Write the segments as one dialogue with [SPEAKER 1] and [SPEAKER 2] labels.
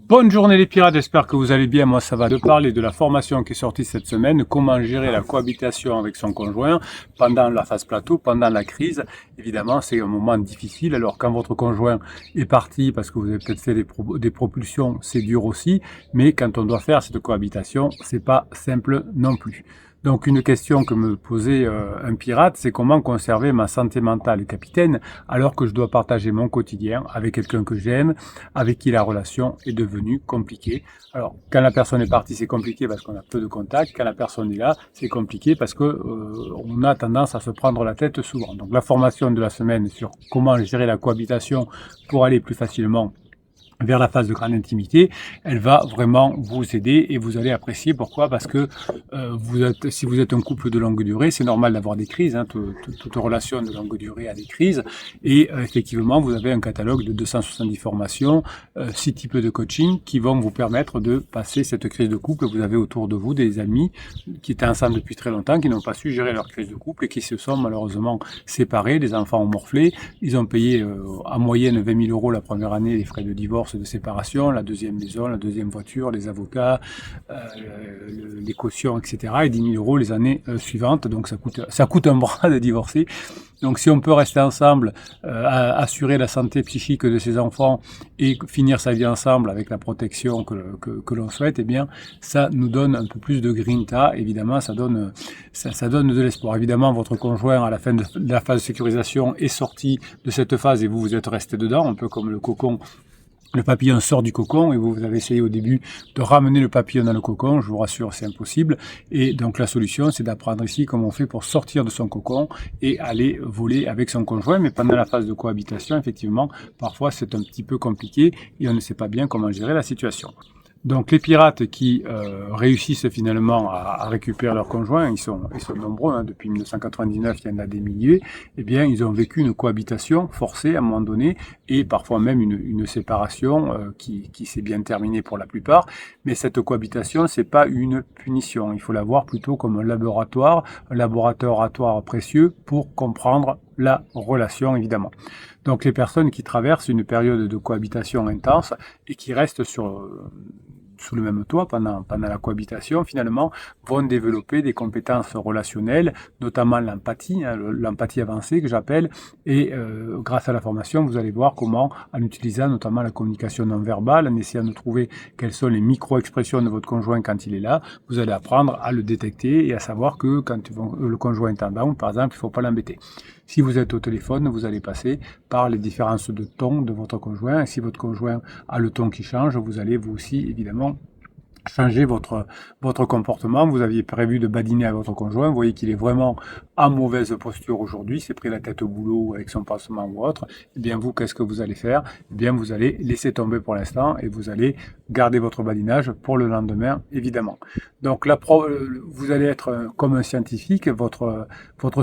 [SPEAKER 1] Bonne journée les pirates, j'espère que vous allez bien. Moi ça va, de parler de la formation qui est sortie cette semaine, comment gérer la cohabitation avec son conjoint pendant la phase plateau, pendant la crise. Évidemment c'est un moment difficile, alors quand votre conjoint est parti parce que vous avez peut-être fait des propulsions, c'est dur aussi, mais quand on doit faire cette cohabitation, c'est pas simple non plus. Donc une question que me posait un pirate, c'est comment conserver ma santé mentale, capitaine, alors que je dois partager mon quotidien avec quelqu'un que j'aime, avec qui la relation est devenue compliquée. Alors quand la personne est partie, c'est compliqué parce qu'on a peu de contact. Quand la personne est là, c'est compliqué parce que on a tendance à se prendre la tête souvent. Donc la formation de la semaine sur comment gérer la cohabitation pour aller plus facilement vers la phase de grande intimité, elle va vraiment vous aider et vous allez apprécier. Pourquoi? Parce que si vous êtes un couple de longue durée, c'est normal d'avoir des crises, hein, toute relation de longue durée a des crises, et effectivement, vous avez un catalogue de 270 formations, 6 types de coaching qui vont vous permettre de passer cette crise de couple. Vous avez autour de vous des amis qui étaient ensemble depuis très longtemps, qui n'ont pas su gérer leur crise de couple et qui se sont malheureusement séparés, les enfants ont morflé, ils ont payé en moyenne 20 000 € la première année les frais de divorce, de séparation, la deuxième maison, la deuxième voiture, les avocats, les cautions, etc. et 10 000 € les années suivantes. Donc ça coûte un bras de divorcer. Donc si on peut rester ensemble, assurer la santé psychique de ses enfants et finir sa vie ensemble avec la protection que l'on souhaite, eh bien ça nous donne un peu plus de grinta. Évidemment, ça donne de l'espoir. Évidemment, votre conjoint à la fin de la phase de sécurisation est sorti de cette phase et vous êtes resté dedans, un peu comme le cocon. Le papillon sort du cocon et vous avez essayé au début de ramener le papillon dans le cocon. Je vous rassure, c'est impossible. Et donc la solution, c'est d'apprendre ici comment on fait pour sortir de son cocon et aller voler avec son conjoint. Mais pendant la phase de cohabitation, effectivement, parfois c'est un petit peu compliqué et on ne sait pas bien comment gérer la situation. Donc les pirates qui réussissent finalement à récupérer leurs conjoints, ils sont nombreux, hein, depuis 1999 il y en a des milliers, eh bien ils ont vécu une cohabitation forcée à un moment donné et parfois même une séparation qui s'est bien terminée pour la plupart, mais cette cohabitation c'est pas une punition, il faut la voir plutôt comme un laboratoire précieux pour comprendre la relation évidemment. Donc les personnes qui traversent une période de cohabitation intense et qui restent sous le même toit pendant la cohabitation, finalement, vont développer des compétences relationnelles, notamment l'empathie, hein, l'empathie avancée que j'appelle, et grâce à la formation, vous allez voir comment, en utilisant notamment la communication non verbale, en essayant de trouver quelles sont les micro-expressions de votre conjoint quand il est là, vous allez apprendre à le détecter et à savoir que quand le conjoint est en down, par exemple, il ne faut pas l'embêter. Si vous êtes au téléphone, vous allez passer par les différences de ton de votre conjoint. Et si votre conjoint a le ton qui change, vous allez vous aussi, évidemment, changer votre comportement. Vous aviez prévu de badiner à votre conjoint, vous voyez qu'il est vraiment en mauvaise posture aujourd'hui, s'est pris la tête au boulot avec son pansement ou autre, eh bien vous, qu'est-ce que vous allez faire? Eh bien vous allez laisser tomber pour l'instant et vous allez garder votre badinage pour le lendemain, évidemment. Donc là, vous allez être comme un scientifique, votre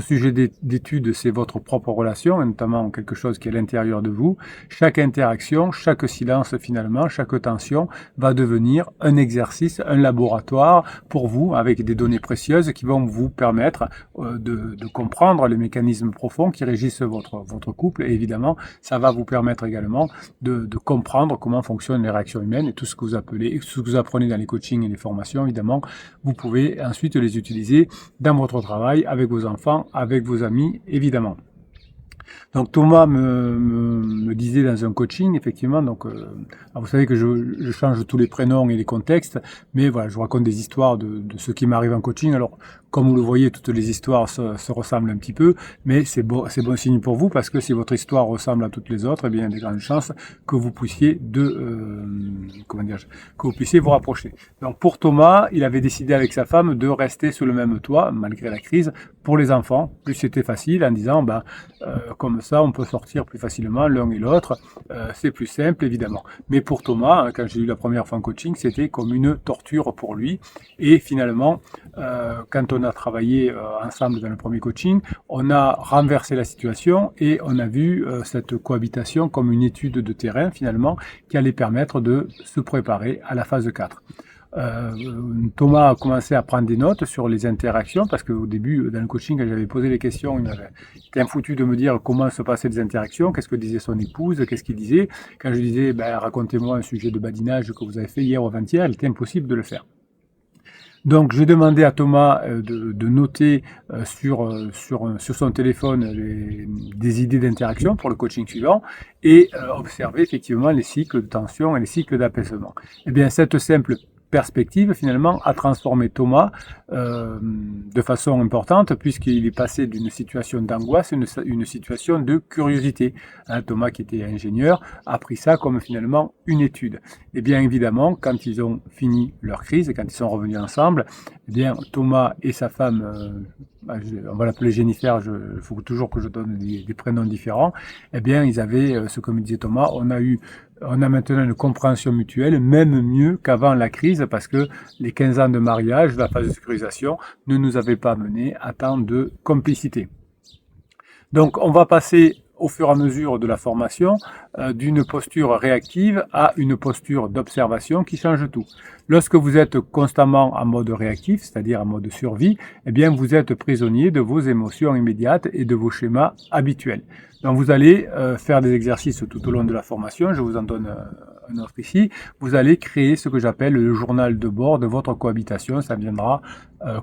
[SPEAKER 1] sujet d'étude, c'est votre propre relation, et notamment quelque chose qui est à l'intérieur de vous. Chaque interaction, chaque silence finalement, chaque tension va devenir un exercice, un laboratoire pour vous, avec des données précieuses qui vont vous permettre de comprendre les mécanismes profonds qui régissent votre couple. Et évidemment, ça va vous permettre également de comprendre comment fonctionnent les réactions humaines et tout ce que vous apprenez dans les coachings et les formations, évidemment, vous pouvez ensuite les utiliser dans votre travail, avec vos enfants, avec vos amis, évidemment. Donc Thomas me disait dans un coaching, effectivement, donc vous savez que je change tous les prénoms et les contextes, mais voilà, je vous raconte des histoires de ce qui m'arrive en coaching. Alors, comme vous le voyez, toutes les histoires se ressemblent un petit peu, mais c'est bon signe pour vous, parce que si votre histoire ressemble à toutes les autres, eh bien, il y a des grandes chances que vous puissiez que vous puissiez vous rapprocher. Donc pour Thomas, il avait décidé avec sa femme de rester sous le même toit, malgré la crise, pour les enfants. Plus c'était facile, en disant, comme ça, on peut sortir plus facilement l'un et l'autre. C'est plus simple, évidemment. Mais pour Thomas, quand j'ai eu la première fois en coaching, c'était comme une torture pour lui. Et finalement, quand on a travaillé ensemble dans le premier coaching, on a renversé la situation et on a vu cette cohabitation comme une étude de terrain, finalement, qui allait permettre de se préparer à la phase 4. Thomas a commencé à prendre des notes sur les interactions, parce qu'au début, dans le coaching, quand j'avais posé les questions, il était foutu de me dire comment se passaient les interactions, qu'est-ce que disait son épouse, qu'est-ce qu'il disait. Quand je disais, racontez-moi un sujet de badinage que vous avez fait hier ou avant-hier, il était impossible de le faire. Donc, j'ai demandé à Thomas de noter sur son téléphone des idées d'interaction pour le coaching suivant et observer effectivement les cycles de tension et les cycles d'apaisement. Eh bien, cette simple perspective, finalement, a transformé Thomas de façon importante, puisqu'il est passé d'une situation d'angoisse à une situation de curiosité. Thomas, qui était ingénieur, a pris ça comme finalement une étude. Et bien évidemment, quand ils ont fini leur crise, et quand ils sont revenus ensemble, eh bien Thomas et sa femme, on va l'appeler Jennifer, il faut toujours que je donne des prénoms différents, eh bien ils avaient, ce que me disait Thomas, on a maintenant une compréhension mutuelle, même mieux qu'avant la crise, parce que les 15 ans de mariage, la phase de sécurisation, ne nous avaient pas mené à tant de complicité. Donc on va passer au fur et à mesure de la formation d'une posture réactive à une posture d'observation qui change tout. Lorsque vous êtes constamment en mode réactif, c'est-à-dire en mode survie, eh bien vous êtes prisonnier de vos émotions immédiates et de vos schémas habituels. Donc vous allez faire des exercices tout au long de la formation, je vous en donne un autre ici. Vous allez créer ce que j'appelle le journal de bord de votre cohabitation, ça viendra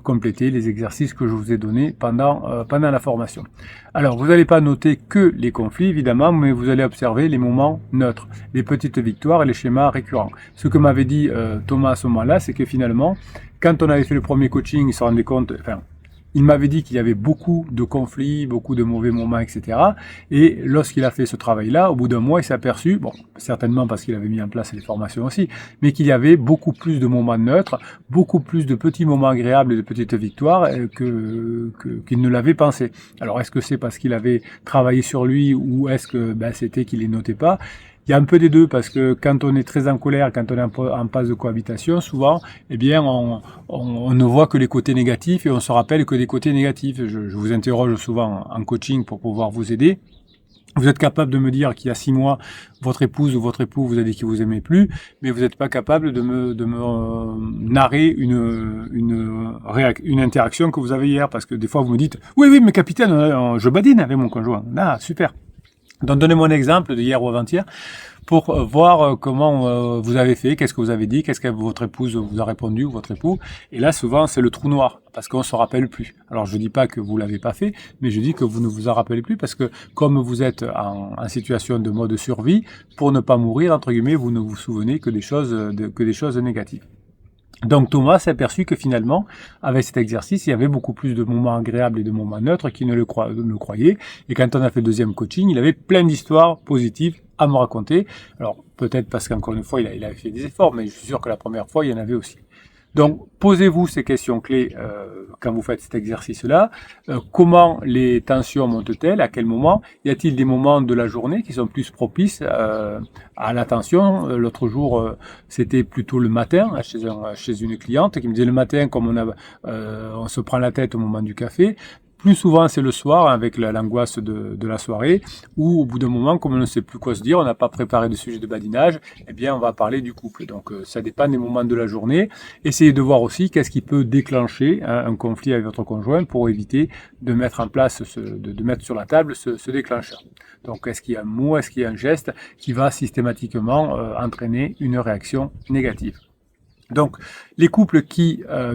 [SPEAKER 1] compléter les exercices que je vous ai donnés pendant la formation. Alors vous n'allez pas noter que les conflits évidemment, mais vous allez observer les moments neutres, les petites victoires et les schémas récurrents. Ce que m'avait dit Thomas à ce moment-là, c'est que finalement, quand on avait fait le premier coaching, il se rendait compte, il m'avait dit qu'il y avait beaucoup de conflits, beaucoup de mauvais moments, etc. Et lorsqu'il a fait ce travail-là, au bout d'un mois, il s'est aperçu, bon, certainement parce qu'il avait mis en place les formations aussi, mais qu'il y avait beaucoup plus de moments neutres, beaucoup plus de petits moments agréables et de petites victoires qu'il ne l'avait pensé. Alors, est-ce que c'est parce qu'il avait travaillé sur lui ou est-ce que c'était qu'il les notait pas? Il y a un peu des deux, parce que quand on est très en colère, quand on est en phase de cohabitation, souvent, eh bien, on ne voit que les côtés négatifs et on se rappelle que des côtés négatifs. Je vous interroge souvent en coaching pour pouvoir vous aider. Vous êtes capable de me dire qu'il y a 6 mois, votre épouse ou votre époux vous a dit qu'il vous aimait plus, mais vous n'êtes pas capable de me narrer une interaction que vous avez hier, parce que des fois vous me dites, oui, mais capitaine, je badine avec mon conjoint. Ah, super. Donc donnez-moi un exemple de hier ou avant-hier pour voir comment vous avez fait, qu'est-ce que vous avez dit, qu'est-ce que votre épouse vous a répondu ou votre époux. Et là, souvent, c'est le trou noir, parce qu'on ne se rappelle plus. Alors, je dis pas que vous l'avez pas fait, mais je dis que vous ne vous en rappelez plus, parce que comme vous êtes en situation de mode survie, pour ne pas mourir, entre guillemets, vous ne vous souvenez que des choses négatives. Donc Thomas s'est aperçu que finalement, avec cet exercice, il y avait beaucoup plus de moments agréables et de moments neutres qu'il ne le croyait. Et quand on a fait le deuxième coaching, il avait plein d'histoires positives à me raconter. Alors peut-être parce qu'encore une fois, il avait fait des efforts, mais je suis sûr que la première fois, il y en avait aussi. Donc, posez-vous ces questions clés quand vous faites cet exercice-là. Comment les tensions montent-elles? À quel moment? Y a-t-il des moments de la journée qui sont plus propices à la tension? L'autre jour, c'était plutôt le matin, chez une cliente qui me disait le matin, comme on se prend la tête au moment du café. Plus souvent, c'est le soir, avec l'angoisse de la soirée, où au bout d'un moment, comme on ne sait plus quoi se dire, on n'a pas préparé de sujet de badinage, eh bien, on va parler du couple. Donc, ça dépend des moments de la journée. Essayez de voir aussi qu'est-ce qui peut déclencher un conflit avec votre conjoint pour éviter de mettre en place, de mettre sur la table ce déclencheur. Donc, est-ce qu'il y a un mot, est-ce qu'il y a un geste qui va systématiquement entraîner une réaction négative? Donc, les couples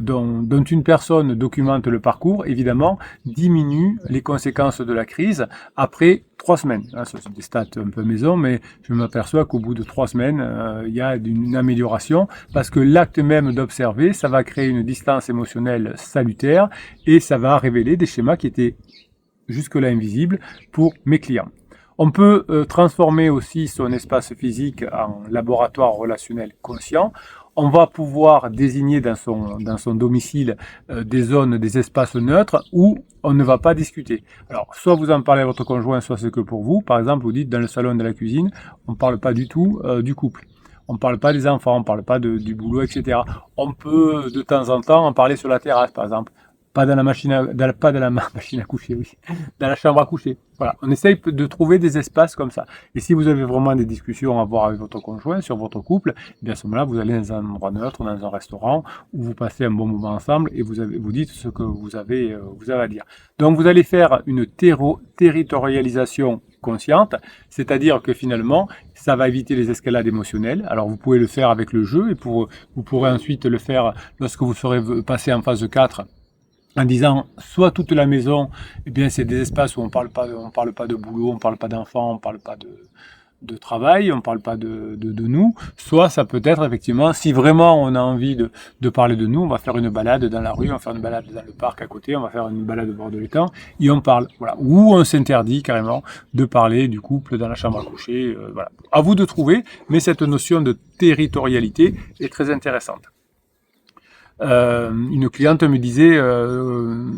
[SPEAKER 1] dont une personne documente le parcours, évidemment, diminuent les conséquences de la crise après 3 semaines. Ce sont des stats un peu maison, mais je m'aperçois qu'au bout de 3 semaines, il y a une amélioration, parce que l'acte même d'observer, ça va créer une distance émotionnelle salutaire et ça va révéler des schémas qui étaient jusque-là invisibles pour mes clients. On peut transformer aussi son espace physique en laboratoire relationnel conscient. On va pouvoir désigner dans son domicile des zones, des espaces neutres où on ne va pas discuter. Alors, soit vous en parlez à votre conjoint, soit c'est que pour vous. Par exemple, vous dites dans le salon de la cuisine, on ne parle pas du tout du couple. On ne parle pas des enfants, on ne parle pas du boulot, etc. On peut de temps en temps en parler sur la terrasse, par exemple. pas dans la machine pas dans la machine à coucher, oui, dans la chambre à coucher. Voilà, on essaye de trouver des espaces comme ça. Et si vous avez vraiment des discussions à avoir avec votre conjoint sur votre couple, eh bien à ce moment-là, vous allez dans un endroit neutre, dans un restaurant, où vous passez un bon moment ensemble et vous dites ce que vous avez à dire. Donc vous allez faire une territorialisation consciente, c'est-à-dire que finalement, ça va éviter les escalades émotionnelles. Alors vous pouvez le faire avec le jeu et vous pourrez ensuite le faire lorsque vous serez passé en phase 4 en disant soit toute la maison, eh bien c'est des espaces où on parle pas de boulot, on parle pas d'enfants, on parle pas de travail, on parle pas de nous, soit ça peut être effectivement, si vraiment on a envie de parler de nous, on va faire une balade dans la rue, on va faire une balade dans le parc à côté, on va faire une balade au bord de l'étang, et on parle, voilà. Ou on s'interdit carrément de parler du couple dans la chambre à coucher, voilà. À vous de trouver, mais cette notion de territorialité est très intéressante. Une cliente me disait,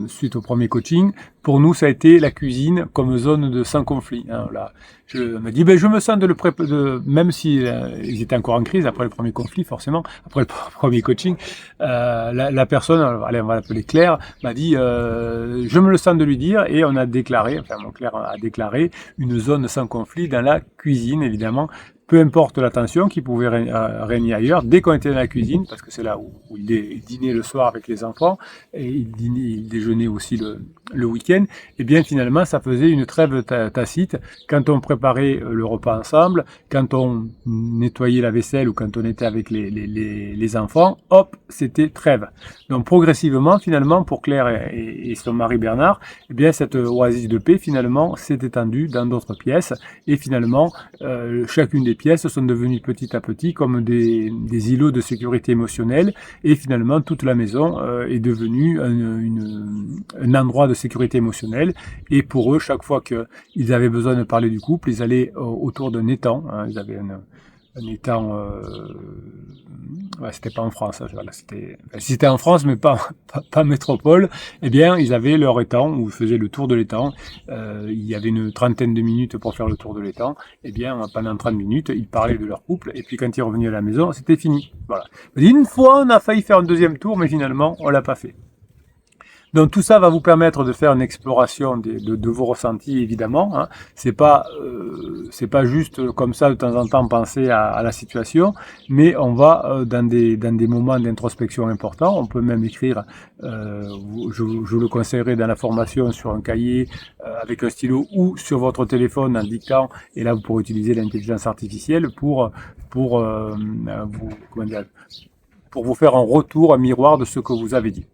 [SPEAKER 1] suite au premier coaching, pour nous ça a été la cuisine comme zone de sans conflit. Hein, là, je me dis, je me sens même si ils étaient encore en crise après le premier conflit, forcément, après le premier coaching, la personne, allez, on va l'appeler Claire, m'a dit, je me le sens de lui dire, et on a déclaré, Claire a déclaré une zone sans conflit dans la cuisine, évidemment. Peu importe la tension qui pouvait régner ailleurs, dès qu'on était dans la cuisine, parce que c'est là où il dînait le soir avec les enfants, et il déjeunait aussi le week-end, et bien finalement ça faisait une trêve tacite quand on préparait le repas ensemble, quand on nettoyait la vaisselle ou quand on était avec les enfants, hop, c'était trêve. Donc progressivement finalement pour Claire et son mari Bernard, eh bien cette oasis de paix finalement s'est étendue dans d'autres pièces, et finalement chacune des pièces sont devenues petit à petit comme des îlots de sécurité émotionnelle, et finalement toute la maison est devenue un endroit de sécurité émotionnelle. Et pour eux, chaque fois qu'ils avaient besoin de parler du couple, ils allaient autour d'un étang, hein, ils avaient un étang, c'était pas en France, voilà, c'était en France mais pas métropole. Eh bien ils avaient leur étang où ils faisaient le tour de l'étang, il y avait une trentaine de minutes pour faire le tour de l'étang. Eh bien pendant 30 minutes ils parlaient de leur couple, et puis quand ils revenaient à la maison c'était fini. Voilà. Une fois on a failli faire un deuxième tour, mais finalement on l'a pas fait. Donc tout ça va vous permettre de faire une exploration de vos ressentis, évidemment. Hein. C'est pas juste comme ça de temps en temps penser à la situation, mais on va dans des moments d'introspection importants. On peut même écrire, je le conseillerais dans la formation, sur un cahier avec un stylo ou sur votre téléphone en dictant. Et là vous pourrez utiliser l'intelligence artificielle pour vous faire un retour, un miroir de ce que vous avez dit.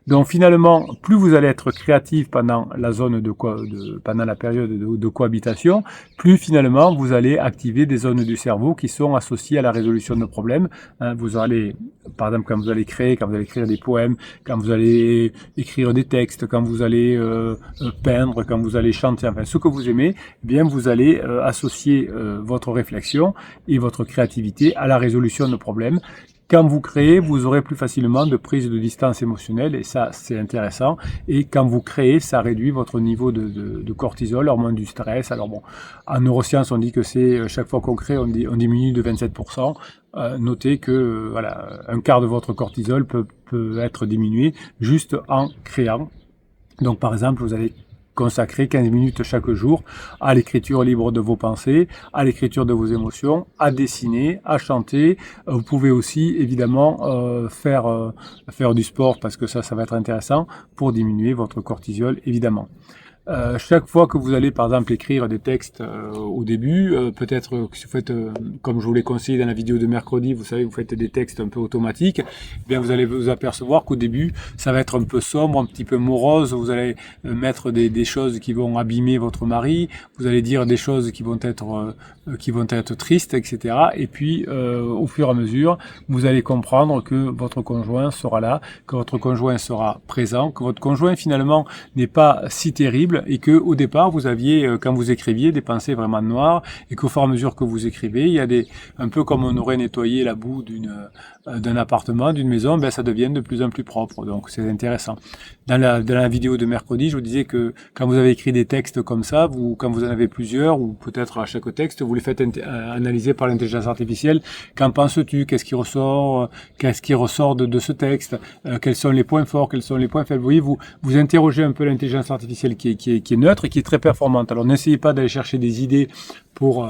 [SPEAKER 1] Donc finalement, plus vous allez être créatif pendant la pendant la période de cohabitation, plus finalement vous allez activer des zones du cerveau qui sont associées à la résolution de problèmes. Hein, vous allez, par exemple, quand vous allez écrire des poèmes, quand vous allez écrire des textes, quand vous allez peindre, quand vous allez chanter, enfin ce que vous aimez, eh bien vous allez associer votre réflexion et votre créativité à la résolution de problèmes. Quand vous créez, vous aurez plus facilement de prise de distance émotionnelle, et ça, c'est intéressant. Et quand vous créez, ça réduit votre niveau de cortisol, hormone du stress. Alors bon, en neurosciences, on dit que c'est chaque fois qu'on crée, on diminue de 27%. Notez que voilà, un quart de votre cortisol peut être diminué juste en créant. Donc par exemple, vous allez consacrer 15 minutes chaque jour à l'écriture libre de vos pensées, à l'écriture de vos émotions, à dessiner, à chanter. Vous pouvez aussi évidemment faire du sport, parce que ça va être intéressant pour diminuer votre cortisol, évidemment. Chaque fois que vous allez par exemple écrire des textes au début, peut-être que si vous faites, comme je vous l'ai conseillé dans la vidéo de mercredi, vous savez, vous faites des textes un peu automatiques, eh bien vous allez vous apercevoir qu'au début ça va être un peu sombre, un petit peu morose, vous allez mettre des choses qui vont abîmer votre mari, vous allez dire des choses qui vont être tristes, etc. Et puis au fur et à mesure, vous allez comprendre que votre conjoint sera là, que votre conjoint sera présent, que votre conjoint finalement n'est pas si terrible, et que au départ vous aviez, quand vous écriviez, des pensées vraiment noires, et qu'au fur et à mesure que vous écrivez, il y a un peu comme on aurait nettoyé la boue d'un appartement, d'une maison, ben ça devient de plus en plus propre. Donc c'est intéressant. Dans la vidéo de mercredi, je vous disais que quand vous avez écrit des textes comme ça, quand vous en avez plusieurs, ou peut-être à chaque texte, vous vous les faites analyser par l'intelligence artificielle. Qu'en penses-tu? Qu'est-ce qui ressort? Qu'est-ce qui ressort de ce texte? Quels sont les points forts? Quels sont les points faibles? Vous voyez, vous interrogez un peu l'intelligence artificielle qui est neutre et qui est très performante. Alors n'essayez pas d'aller chercher des idées pour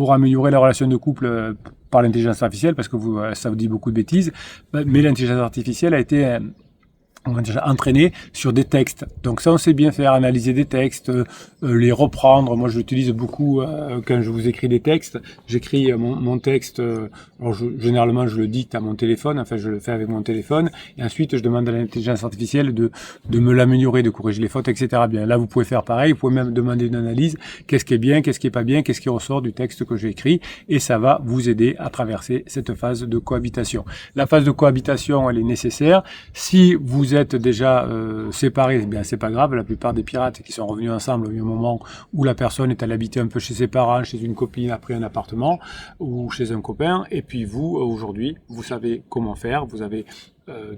[SPEAKER 1] améliorer la relation de couple par l'intelligence artificielle, parce que ça vous dit beaucoup de bêtises, mais l'intelligence artificielle a été entraîné sur des textes. Donc ça, on sait bien faire, analyser des textes, les reprendre. Moi, je l'utilise beaucoup quand je vous écris des textes. J'écris mon texte, généralement, je le dicte à mon téléphone, enfin, je le fais avec mon téléphone, et ensuite, je demande à l'intelligence artificielle de me l'améliorer, de corriger les fautes, etc. Bien, là, vous pouvez faire pareil, vous pouvez même demander une analyse, qu'est-ce qui est bien, qu'est-ce qui est pas bien, qu'est-ce qui ressort du texte que j'ai écrit, et ça va vous aider à traverser cette phase de cohabitation. La phase de cohabitation, elle est nécessaire. Si vous êtes déjà séparés, bien c'est pas grave, la plupart des pirates qui sont revenus ensemble, il y a un moment où la personne est allée habiter un peu chez ses parents, chez une copine, après un appartement, ou chez un copain, et puis vous, aujourd'hui, vous savez comment faire, vous avez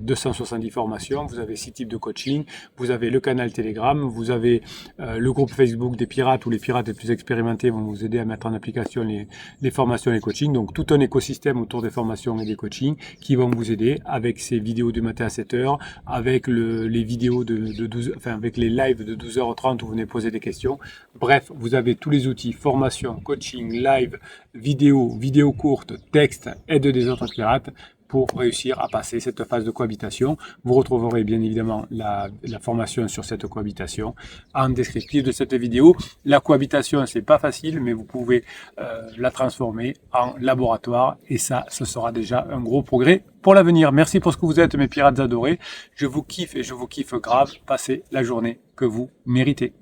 [SPEAKER 1] 270 formations, vous avez 6 types de coaching, vous avez le canal Telegram, vous avez le groupe Facebook des pirates où les pirates les plus expérimentés vont vous aider à mettre en application les formations et les coachings. Donc tout un écosystème autour des formations et des coachings qui vont vous aider avec ces vidéos du matin à 7h, avec les vidéos avec les lives de 12h30 où vous venez poser des questions. Bref, vous avez tous les outils, formation, coaching, live, vidéo courte, texte, aide des autres pirates, pour réussir à passer cette phase de cohabitation. Vous retrouverez bien évidemment la formation sur cette cohabitation en descriptif de cette vidéo. La cohabitation, c'est pas facile, mais vous pouvez la transformer en laboratoire et ça, ce sera déjà un gros progrès pour l'avenir. Merci pour ce que vous êtes, mes pirates adorés. Je vous kiffe et je vous kiffe grave. Passez la journée que vous méritez.